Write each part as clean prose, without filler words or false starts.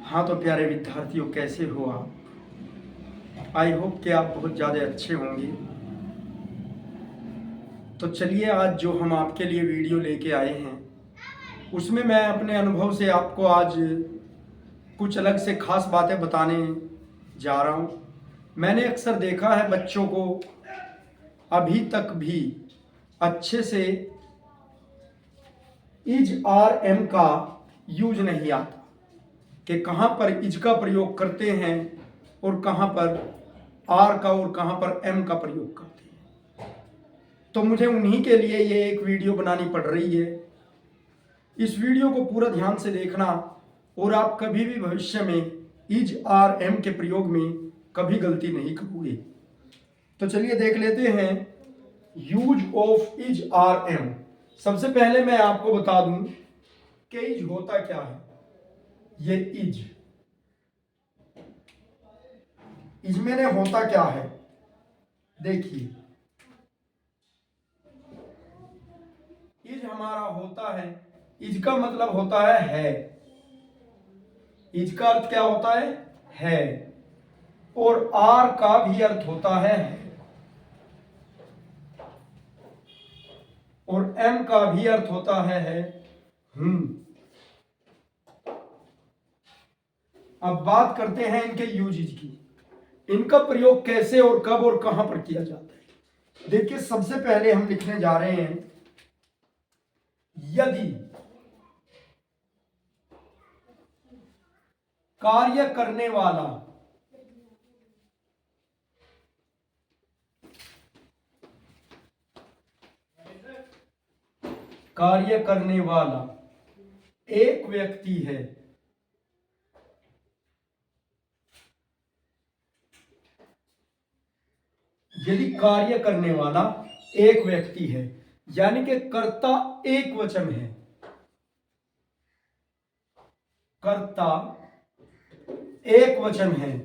हाँ तो प्यारे विद्यार्थियों, कैसे हो आप? आई होप कि आप बहुत ज़्यादा अच्छे होंगे। तो चलिए, आज जो हम आपके लिए वीडियो लेके आए हैं उसमें मैं अपने अनुभव से आपको आज कुछ अलग से खास बातें बताने जा रहा हूँ। मैंने अक्सर देखा है बच्चों को अभी तक भी अच्छे से इज आर एम का यूज नहीं आता कि कहाँ पर इज का प्रयोग करते हैं और कहाँ पर आर का और कहाँ पर एम का प्रयोग करते हैं। तो मुझे उन्हीं के लिए ये एक वीडियो बनानी पड़ रही है। इस वीडियो को पूरा ध्यान से देखना और आप कभी भी भविष्य में इज आर एम के प्रयोग में कभी गलती नहीं करोगे। तो चलिए देख लेते हैं use of is are am. सबसे पहले मैं आपको बता दूं कि इज होता क्या है। ये इज में होता क्या है, देखिए। इज हमारा होता है, इज का मतलब होता है। इज का अर्थ क्या होता है। और आर का भी अर्थ होता है। और एम का भी अर्थ होता है हूं। अब बात करते हैं इनके यूजेज की। इनका प्रयोग कैसे और कब और कहां पर किया जाता है। देखिए, सबसे पहले हम लिखने जा रहे हैं यदि कार्य करने वाला एक व्यक्ति है, यदि कार्य करने वाला एक व्यक्ति है यानी कि कर्ता एक वचन है। कर्ता एक वचन है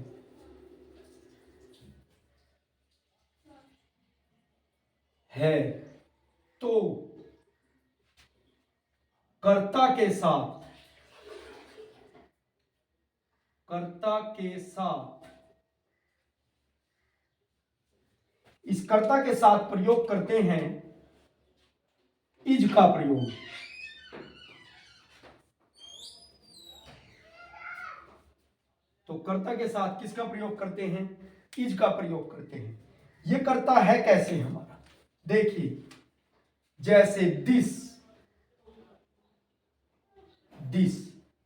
तो कर्ता के साथ इस कर्ता के साथ प्रयोग करते हैं इज का प्रयोग। तो कर्ता के साथ किसका प्रयोग करते हैं? इज का प्रयोग करते हैं। ये कर्ता है कैसे हमारा, देखिए। जैसे दिस दिस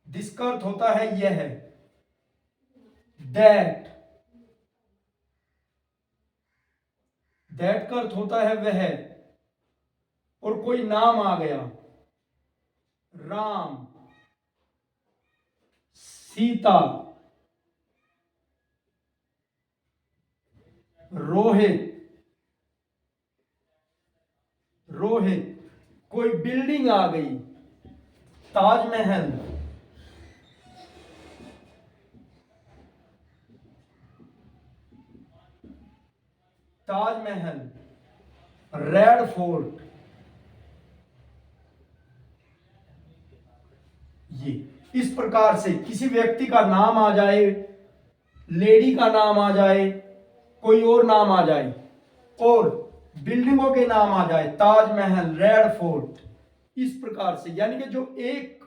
दिस का अर्थ होता है यह। दैट दैट का अर्थ होता है वह। और कोई नाम आ गया, राम, सीता, रोहित। कोई बिल्डिंग आ गई, ताजमहल, रेड फोर्ट। ये इस प्रकार से किसी व्यक्ति का नाम आ जाए, लेडी का नाम आ जाए, कोई और नाम आ जाए और बिल्डिंगों के नाम आ जाए, ताजमहल, रेड फोर्ट, इस प्रकार से, यानी कि जो एक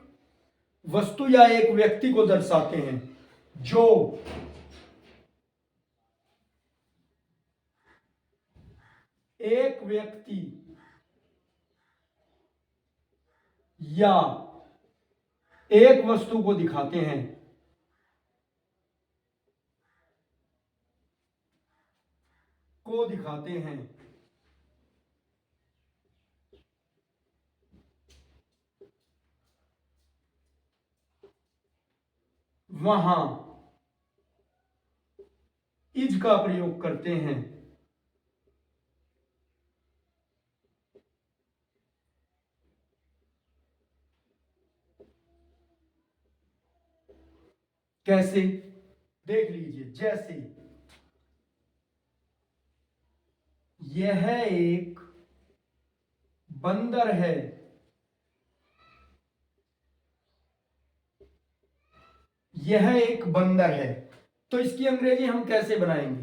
वस्तु या एक व्यक्ति को दर्शाते हैं, जो एक व्यक्ति या एक वस्तु को दिखाते हैं, वहां इज का प्रयोग करते हैं। कैसे, देख लीजिए। जैसे यह एक बंदर है, यह एक बंदर है। तो इसकी अंग्रेजी हम कैसे बनाएंगे?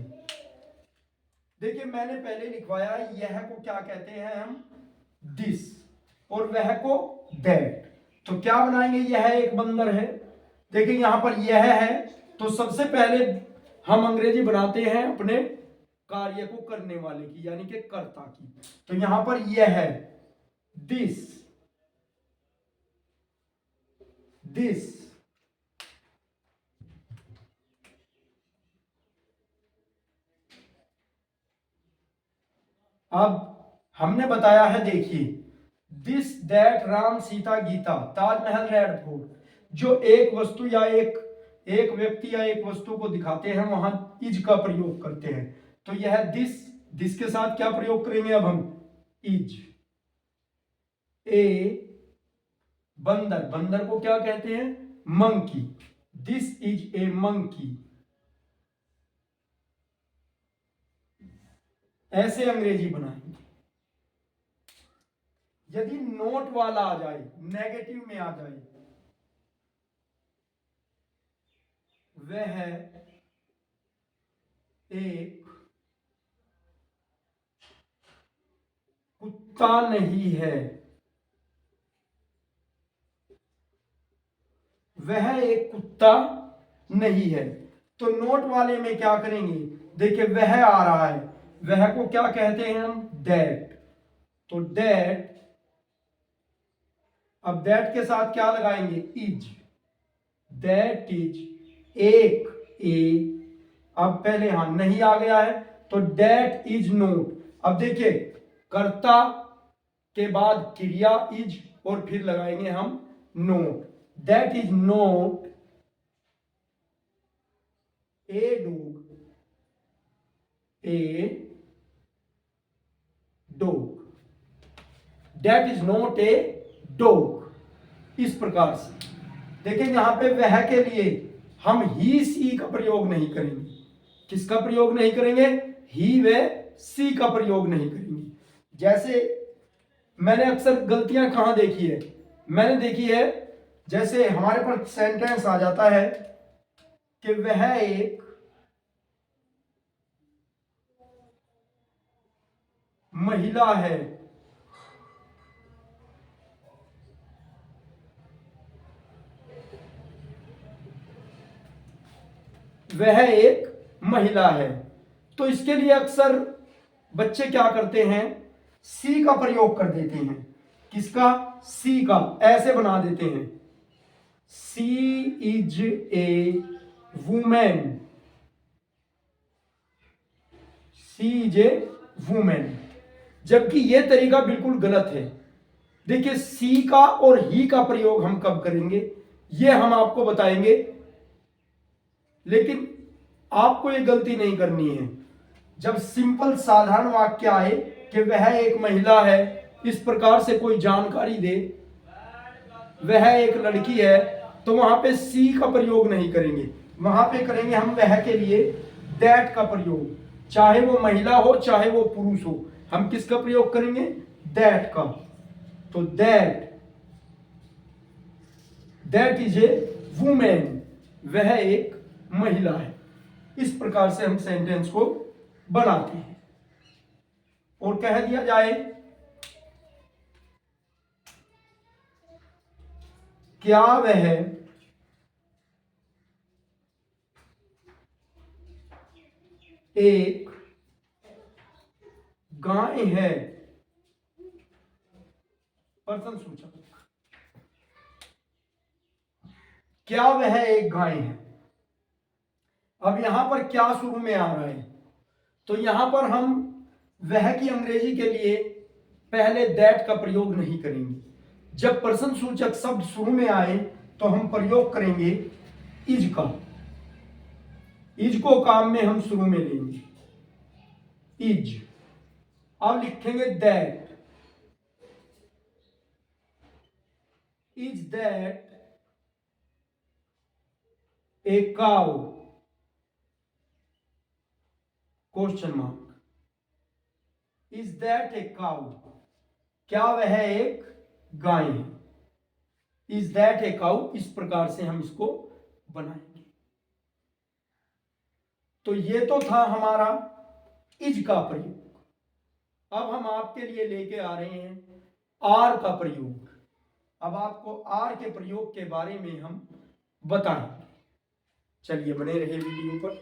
देखिए मैंने पहले लिखवाया है, यह को क्या कहते हैं हम? दिस, और वह को दैट। तो क्या बनाएंगे? यह एक बंदर है। देखिए यहां पर यह है, तो सबसे पहले हम अंग्रेजी बनाते हैं अपने कार्य को करने वाले की, यानी कि कर्ता की। तो यहां पर यह है दिस, दिस। अब हमने बताया है, देखिए this that Ram Sita Gita Taj Mahal Red Fort. जो एक वस्तु या एक व्यक्ति या एक वस्तु को दिखाते हैं वहां इज का प्रयोग करते हैं। तो यह दिस के साथ क्या प्रयोग करेंगे अब हम? इज। ए बंदर, बंदर को क्या कहते हैं? Monkey. This is a monkey. ऐसे अंग्रेजी बनाएंगे। यदि नोट वाला आ जाए, नेगेटिव में आ जाए, वह एक कुत्ता नहीं है, वह एक कुत्ता नहीं है। तो नोट वाले में क्या करेंगे? देखिए वह आ रहा है, वह को क्या कहते हैं हम? दैट। तो दैट, अब दैट के साथ क्या लगाएंगे? इज। दैट इज एक ए। अब पहले हाँ नहीं आ गया है, तो दैट इज नोट। अब देखिए कर्ता के बाद क्रिया इज, और फिर लगाएंगे हम note. That is note a dog, a dog. That is not a dog. इस प्रकार से देखिए यहां पे वह के लिए हम ही सी का प्रयोग नहीं करेंगे। किसका प्रयोग नहीं करेंगे? ही व सी का प्रयोग नहीं करेंगे। जैसे मैंने अक्सर गलतियां कहां देखी है? मैंने देखी है जैसे हमारे पर सेंटेंस आ जाता है कि वह एक महिला है, वह एक महिला है। तो इसके लिए अक्सर बच्चे क्या करते हैं? सी का प्रयोग कर देते हैं। किसका? सी का। ऐसे बना देते हैं, she is a women, she is a women. जबकि यह तरीका बिल्कुल गलत है। देखिए सी का और ही का प्रयोग हम कब करेंगे यह हम आपको बताएंगे, लेकिन आपको यह गलती नहीं करनी है। जब सिंपल साधारण वाक्य आए कि वह एक महिला है, इस प्रकार से कोई जानकारी दे, वह एक लड़की है, तो वहां पे सी का प्रयोग नहीं करेंगे। वहां पे करेंगे हम वह के लिए दैट का प्रयोग। चाहे वो महिला हो चाहे वो पुरुष हो, हम किसका प्रयोग करेंगे? दैट का। तो दैट इज ए वुमेन, वह एक महिला है। इस प्रकार से हम सेंटेंस को बनाते हैं। और कह दिया जाए क्या वह एक गाय है? प्रश्न सूचक। क्या वह एक गाय है? अब यहां पर क्या शुरू में आ रहा है? तो यहां पर हम वह की अंग्रेजी के लिए पहले दैट का प्रयोग नहीं करेंगे। जब प्रश्न सूचक शब्द शुरू में आए तो हम प्रयोग करेंगे इज का। इज को काम में हम शुरू में लेंगे, इज। अब लिखेंगे that, is that a cow? Question mark. Is that a cow? क्या वह एक गाय है? Is that a cow? इस प्रकार से हम इसको बनाएंगे। तो ये तो था हमारा इज का प्रयोग। अब हम आपके लिए लेके आ रहे हैं आर का प्रयोग। अब आपको आर के प्रयोग के बारे में हम बताएंगे। चलिए बने रहे वीडियो पर।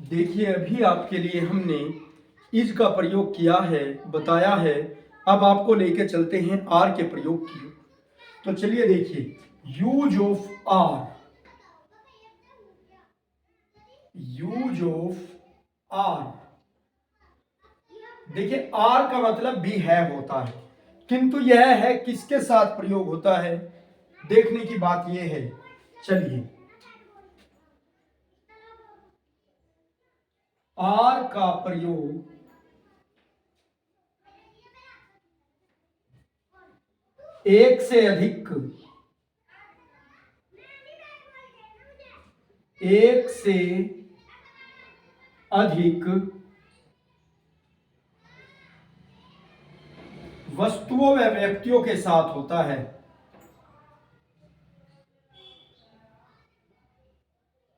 देखिए अभी आपके लिए हमने इज का प्रयोग किया है, बताया है। अब आपको लेके चलते हैं आर के प्रयोग की। तो चलिए देखिए, use of are, use of are. देखिए आर का मतलब भी है होता है, किंतु यह है किसके साथ प्रयोग होता है, देखने की बात यह है। चलिए, आर का प्रयोग एक से अधिक वस्तुओं व व्यक्तियों के साथ होता है।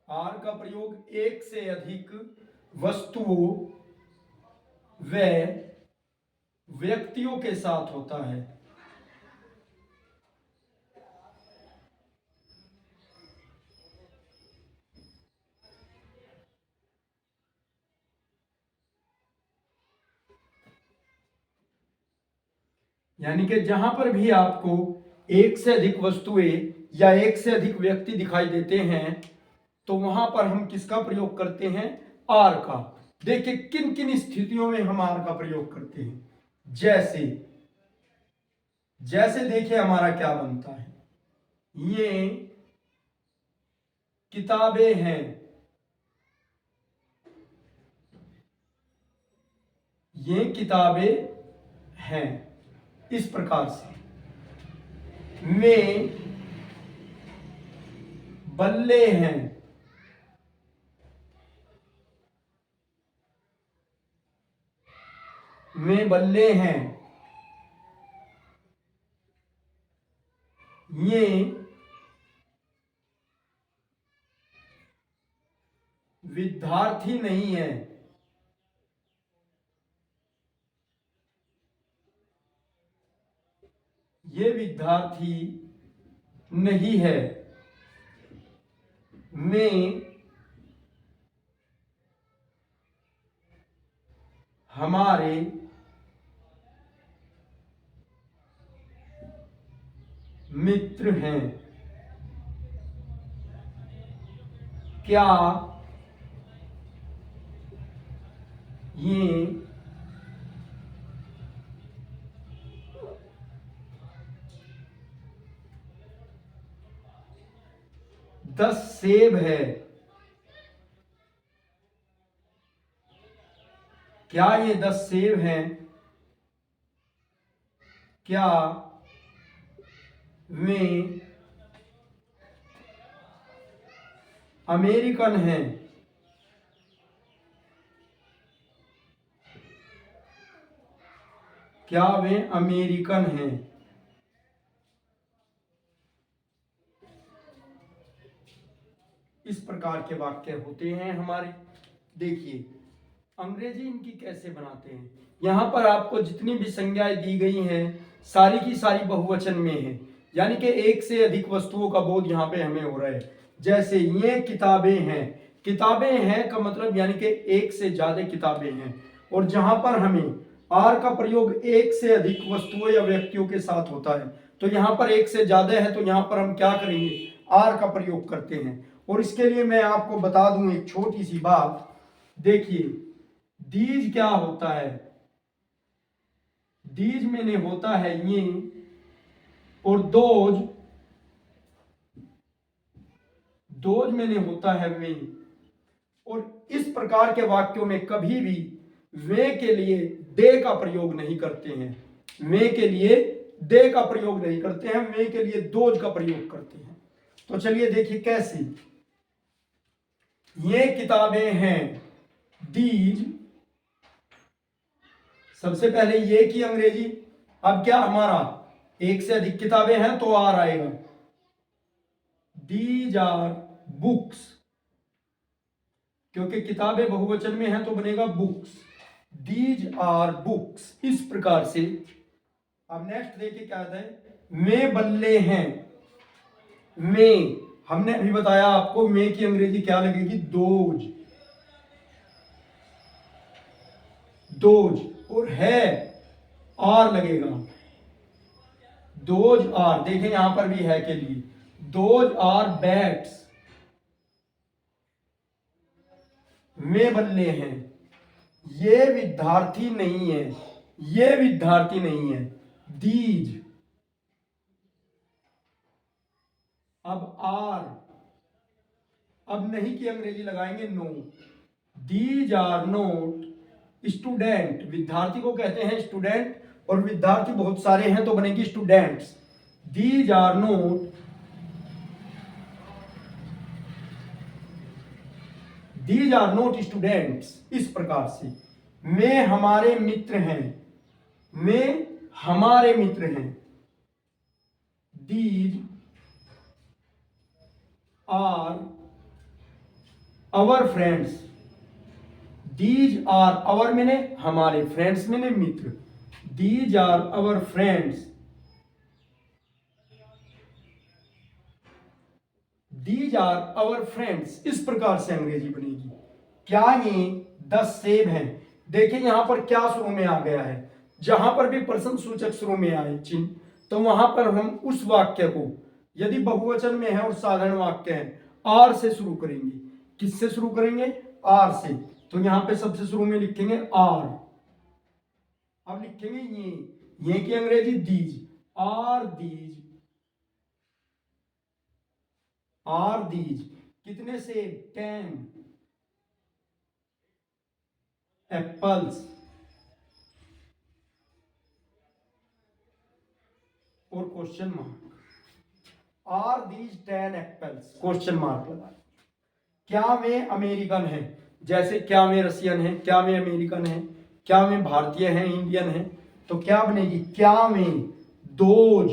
आर का प्रयोग एक से अधिक वस्तुओं व व्यक्तियों के साथ होता है। यानी कि जहां पर भी आपको एक से अधिक वस्तुएं या एक से अधिक व्यक्ति दिखाई देते हैं, तो वहां पर हम किसका प्रयोग करते हैं, आर का। देखिए किन किन स्थितियों में हम आर का प्रयोग करते हैं। जैसे जैसे देखिए हमारा क्या बनता है, ये किताबें हैं, ये किताबें हैं, इस प्रकार से। में बल्ले हैं, में बल्ले हैं, ये विद्यार्थी नहीं है, ये विद्यार्थी नहीं है। में हमारे मित्र हैं। क्या ये 10 सेब है, क्या ये 10 सेब हैं, क्या वे अमेरिकन हैं, क्या वे अमेरिकन हैं। इस प्रकार के वाक्य होते हैं हमारे। देखिए अंग्रेजी इनकी कैसे बनाते हैं। यहां पर आपको जितनी भी संज्ञाएं दी गई हैं सारी की सारी बहुवचन में है, यानी कि एक से अधिक वस्तुओं का बोध यहां पे हमें हो रहा है। जैसे ये किताबें हैं, किताबें हैं का मतलब यानी कि एक से ज्यादा किताबें हैं। और जहां पर हमें आर का प्रयोग एक से अधिक वस्तुओं या व्यक्तियों के साथ होता है, तो यहां पर एक से ज्यादा है, तो यहां पर हम क्या करेंगे, आर का प्रयोग करते हैं। और इसके लिए मैं आपको बता दूं एक छोटी सी बात। देखिए दीज क्या होता है, दीज में होता है ये, और दोज, दोज में होता है वे। और इस प्रकार के वाक्यों में कभी भी वे के लिए दे का प्रयोग नहीं करते हैं, वे के लिए दे का प्रयोग नहीं करते हैं, वे के लिए दोज का प्रयोग करते हैं। तो चलिए देखिए कैसे। ये किताबें हैं, दीज, सबसे पहले ये की अंग्रेजी। अब क्या हमारा एक से अधिक किताबें हैं तो आर आएगा। दीज आर बुक्स, क्योंकि किताबें बहुवचन में हैं तो बनेगा बुक्स। दीज आर बुक्स, इस प्रकार से। अब नेक्स्ट देखिए क्या आता है, वे बल्ले हैं। मे, हमने अभी बताया आपको मे की अंग्रेजी क्या लगेगी, दोज। दोज, और है आर लगेगा, दोज आर। देखें यहां पर भी है के लिए, दोज आर बैट्स। वे बल्ले हैं, ये विद्यार्थी नहीं है, ये विद्यार्थी नहीं है। दीज, अब आर, अब नहीं की अंग्रेजी लगाएंगे no. These are not student, विद्यार्थी को कहते हैं स्टूडेंट, और विद्यार्थी बहुत सारे हैं तो बनेगी students. These are not, these are not students, इस प्रकार से। में हमारे मित्र हैं, में हमारे मित्र हैं। These are our friends, these are our मैंने हमारे, फ्रेंड्स मैंने मित्र। These are our friends, these are our friends, इस प्रकार से अंग्रेजी बनेगी। क्या ये 10 सेब हैं। देखिए यहां पर क्या शुरू में आ गया है, जहां पर भी प्रश्न सूचक शुरू में आए चिन्ह, तो वहां पर हम उस वाक्य को, यदि बहुवचन में है और साधारण वाक्य है, आर से शुरू करेंगे। किससे शुरू करेंगे, आर से। तो यहां पे सबसे शुरू में लिखेंगे आर। अब लिखेंगे ये की अंग्रेजी these, are these, are these. कितने से, 10 एप्पल्स, और question mark. Are these 10 apples, question mark लगा। क्या वे अमेरिकन हैं, जैसे क्या वे रशियन हैं, क्या वे अमेरिकन हैं, क्या वे भारतीय हैं, इंडियन हैं, तो क्या बनेगी, क्या वे दोज,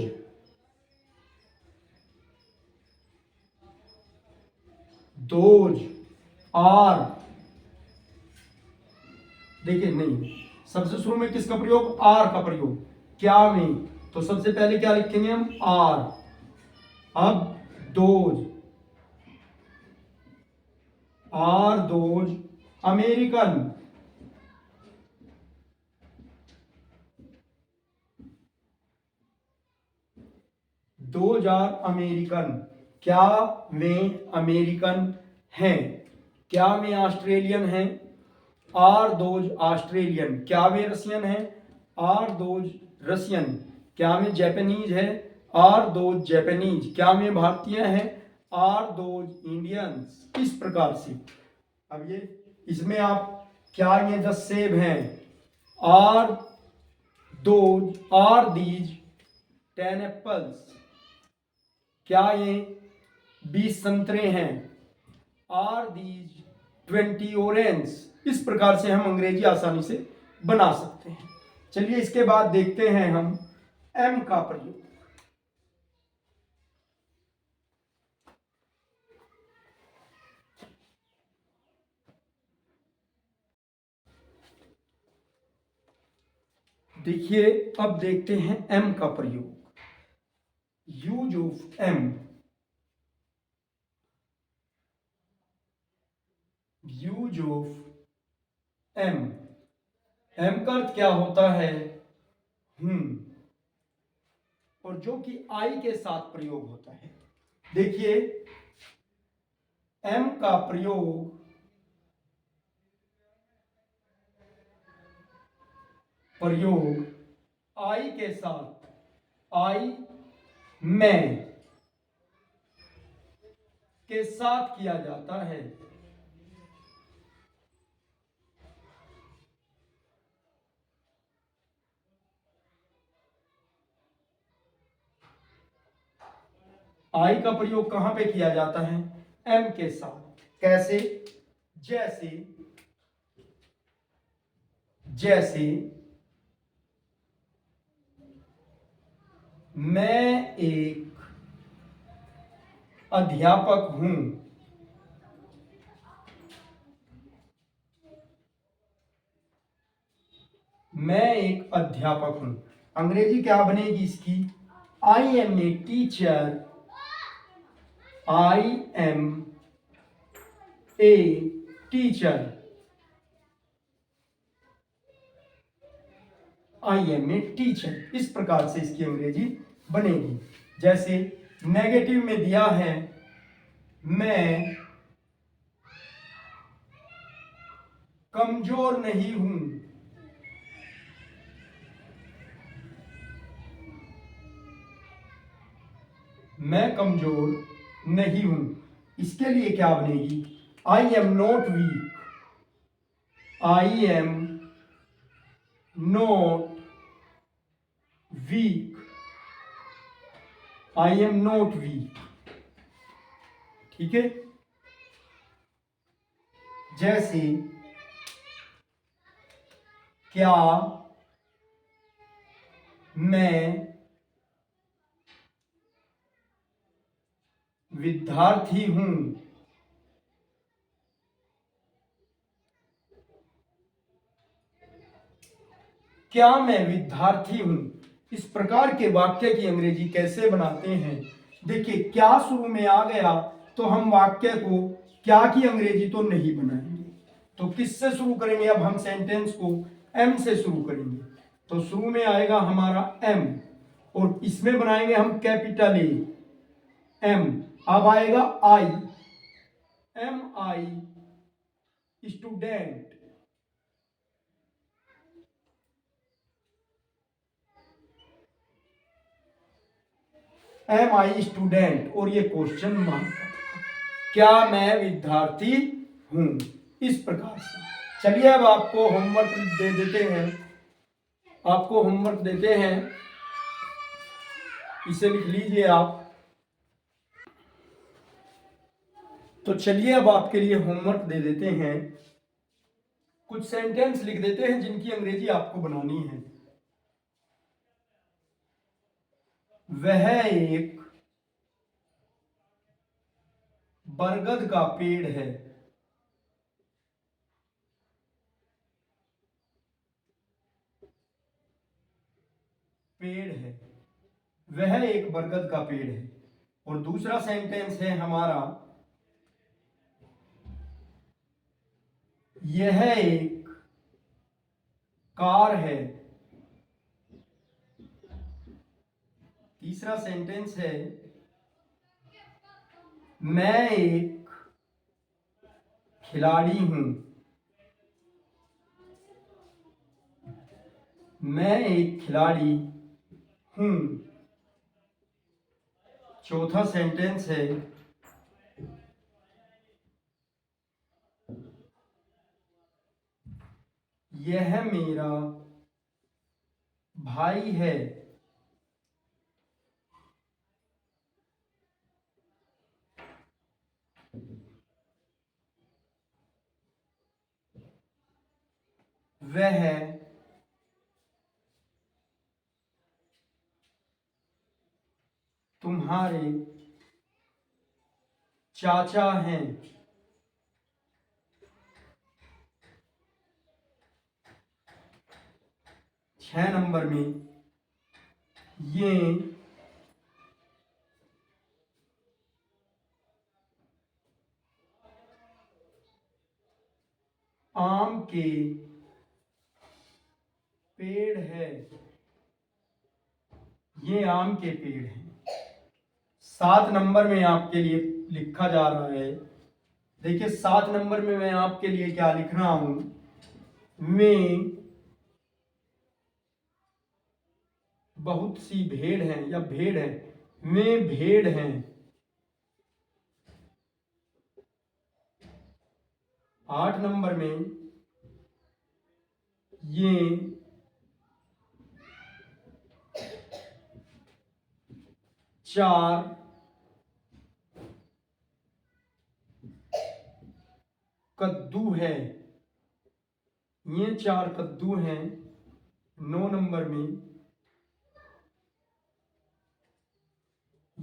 दोज आर। देखिए नहीं, सबसे शुरू में किसका प्रयोग, आर का प्रयोग, क्या में। तो सबसे पहले क्या लिखेंगे हम, आर। अब those, are those American, those are American, क्या वे अमेरिकन हैं। क्या वे ऑस्ट्रेलियन हैं, आर दोज ऑस्ट्रेलियन। क्या वे रशियन हैं, आर दोज रशियन। क्या वे जापानीज है, आर दोज जापानीज। क्या वे भारतीय हैं, आर दोज इंडियंस, इस प्रकार से। अब ये इसमें आप, क्या ये 10 सेब हैं, are those, are these 10 apples. क्या ये 20 संतरे हैं, आर दीज 20 ऑरेंज। इस प्रकार से हम अंग्रेजी आसानी से बना सकते हैं। चलिए इसके बाद देखते हैं हम एम का प्रयोग। देखिए अब देखते हैं एम का प्रयोग। Use of am, use of am. Am का अर्थ क्या होता है, और जो कि आई के साथ प्रयोग होता है। देखिए एम का प्रयोग आई के साथ, आई मैं के साथ किया जाता है। आई का प्रयोग कहां पे किया जाता है, एम के साथ। कैसे, जैसे, जैसे मैं एक अध्यापक हूं। मैं एक अध्यापक हूं। अंग्रेजी क्या बनेगी इसकी? I am a teacher. I am a teacher. I am a teacher. इस प्रकार से इसकी अंग्रेजी बनेगी। जैसे नेगेटिव में दिया है, मैं कमजोर नहीं हूं। मैं कमजोर नहीं हूं। इसके लिए क्या बनेगी? I am not weak. I am not weak. I am not weak. ठीक है। जैसे क्या मैं विद्यार्थी हूं। क्या मैं विद्यार्थी हूं। इस प्रकार के वाक्य की अंग्रेजी कैसे बनाते हैं? देखिए, क्या शुरू में आ गया तो हम वाक्य को क्या की अंग्रेजी तो नहीं बनाएंगे। तो किससे शुरू करेंगे? अब हम सेंटेंस को एम से शुरू करेंगे। तो शुरू में आएगा हमारा एम, और इसमें बनाएंगे हम कैपिटल ए एम। अब आएगा I, am I student. Am I student, और ये क्वेश्चन मार्क, क्या मैं विद्यार्थी हूं। इस प्रकार से। चलिए अब आपको होमवर्क दे देते हैं। आपको होमवर्क देते हैं, इसे लिख लीजिए आप। तो चलिए अब आपके लिए होमवर्क दे देते हैं। कुछ सेंटेंस लिख देते हैं जिनकी अंग्रेजी आपको बनानी है। वह एक बरगद का पेड़ है। पेड़ है। वह एक बरगद का पेड़ है। और दूसरा सेंटेंस है हमारा, यह एक कार है। तीसरा सेंटेंस है, मैं एक खिलाड़ी हूं। मैं एक खिलाड़ी हूं। चौथा सेंटेंस है, यह मेरा भाई है। वह तुम्हारे चाचा हैं। 6 नंबर में, ये आम के पेड़ है। ये आम के पेड़ हैं। 7 नंबर में आपके लिए लिखा जा रहा है। देखिए 7 नंबर में मैं आपके लिए क्या लिख रहा हूं? में बहुत सी भेड़ हैं, या भेड़ है, में भेड़ हैं। 8 नंबर में, ये चार कद्दू है। ये 4 कद्दू हैं। 9 नंबर में,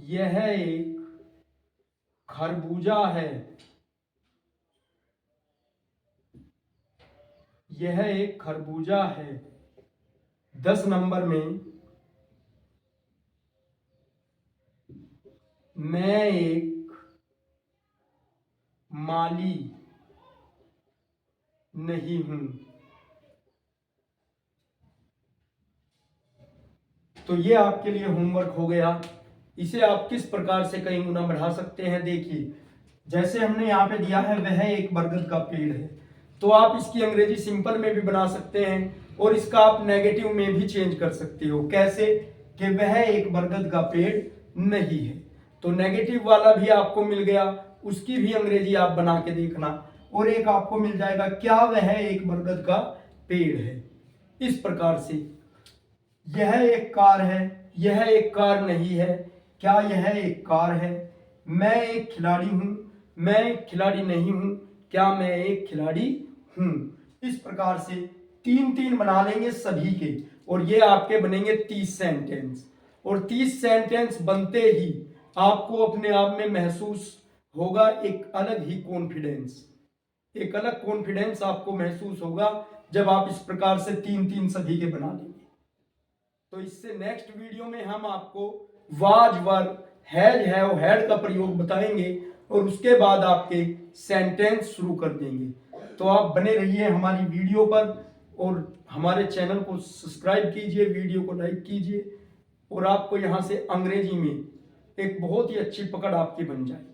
यह एक खरबूजा है। यह एक खरबूजा है। 10 नंबर में मैं एक माली नहीं हूं। तो ये आपके लिए होमवर्क हो गया। इसे आप किस प्रकार से कई गुना बढ़ा सकते हैं, देखिए जैसे हमने यहाँ पे दिया है वह एक बरगद का पेड़ है, तो आप इसकी अंग्रेजी सिंपल में भी बना सकते हैं और इसका आप नेगेटिव में भी चेंज कर सकते हो। कैसे कि वह एक बरगद का पेड़ नहीं है, तो नेगेटिव वाला भी आपको मिल गया, उसकी भी अंग्रेजी आप बना के देखना। और एक आपको मिल जाएगा क्या वह एक बरगद का पेड़ है। इस प्रकार से यह एक कार है, यह एक कार नहीं है, क्या यह एक कार है। मैं एक खिलाड़ी हूं, मैं एक खिलाड़ी नहीं हूं, क्या मैं एक खिलाड़ी हूं। इस प्रकार से 3-3 बना लेंगे सभी के, और ये आपके बनेंगे 30 सेंटेंस। और 30 सेंटेंस बनते ही आपको अपने आप में महसूस होगा एक अलग ही कॉन्फिडेंस, एक अलग कॉन्फिडेंस आपको महसूस होगा जब आप इस प्रकार से 3-3 सभी के बना लेंगे। तो इससे नेक्स्ट वीडियो में हम आपको वाज वर हैव हैड का प्रयोग बताएंगे और उसके बाद आपके सेंटेंस शुरू कर देंगे। तो आप बने रहिए हमारी वीडियो पर और हमारे चैनल को सब्सक्राइब कीजिए, वीडियो को लाइक कीजिए, और आपको यहाँ से अंग्रेजी में एक बहुत ही अच्छी पकड़ आपकी बन जाए।